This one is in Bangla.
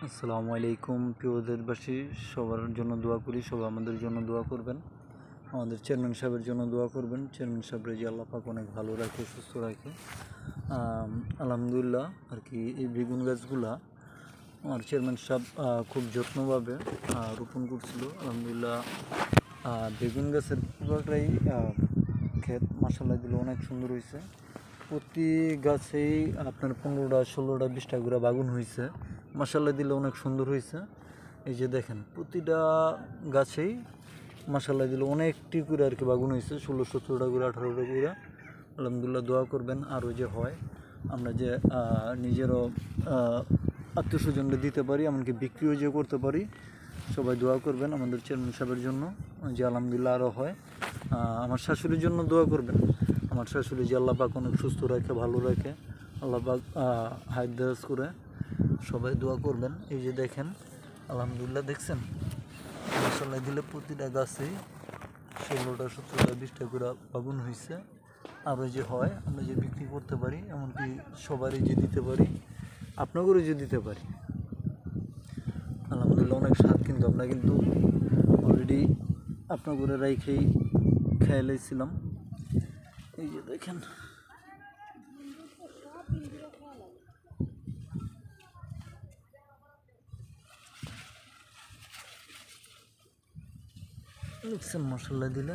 আসসালামু আলাইকুম প্রিয় দেশবাসী, সবার জন্য দোয়া করি। সবাই আমাদের জন্য দোয়া করবেন, আমাদের চেয়ারম্যান সাহেবের জন্য দোয়া করবেন। চেয়ারম্যান সাহেবের যে আল্লাহ পাক অনেক ভালো রাখে, সুস্থ রাখে। আলহামদুলিল্লাহ আর কি। এই বেগুন গাছগুলা আমার চেয়ারম্যান সাহেব খুব যত্নভাবে রোপণ করছিল। আলহামদুলিল্লাহ বেগুন গাছের পুরোটাই ক্ষেত মাশাআল্লাহ দিলে অনেক সুন্দর হয়েছে। প্রতি গাছেই আপনার 15টা 16টা 20টা করে বাগুন হয়েছে। মাশাআল্লাহ দিলে অনেক সুন্দর হয়েছে। এই যে দেখেন, প্রতিটা গাছেই মাশাআল্লাহ দিলে অনেকটি করে আর কি বাগুন হয়েছে, 16-17টা করে 18টা করে। আলহামদুলিল্লাহ দোয়া করবেন আরও যে হয়, আমরা যে নিজেরও আত্মীয় স্বজনকে দিতে পারি, এমনকি বিক্রিও যে করতে পারি। সবাই দোয়া করবেন আমাদের চেয়ারম্যান সাহেবের জন্য যে আলহামদুলিল্লাহ আরও হয়। আমার শাশুড়ির জন্য দোয়া করবেন। আমার শাশুড়ি যে আল্লাহ পাক অনেক সুস্থ রাখে, ভালো রাখে, আল্লাহ পাক হায়াত দারাজ করে। সবাই দোয়া করবেন। এই যে দেখেন, আলহামদুলিল্লাহ দেখছেন মাশাআল্লাহ দিলে প্রতিটা গাছেই 16টা 17টা 20টা করে বাগুন হয়েছে। আরও যে হয়, আমরা যে বিক্রি করতে পারি, এমনকি সবারই যে দিতে পারি, আপনাদেরও যে দিতে পারি। আলহামদুলিল্লাহ অনেক স্বাদ, কিন্তু আমরা কিন্তু অলরেডি আপনার করে রাইখেই খেয়ে লাইছিলাম। এই যে দেখেন, দেখছেন মশলা দিলে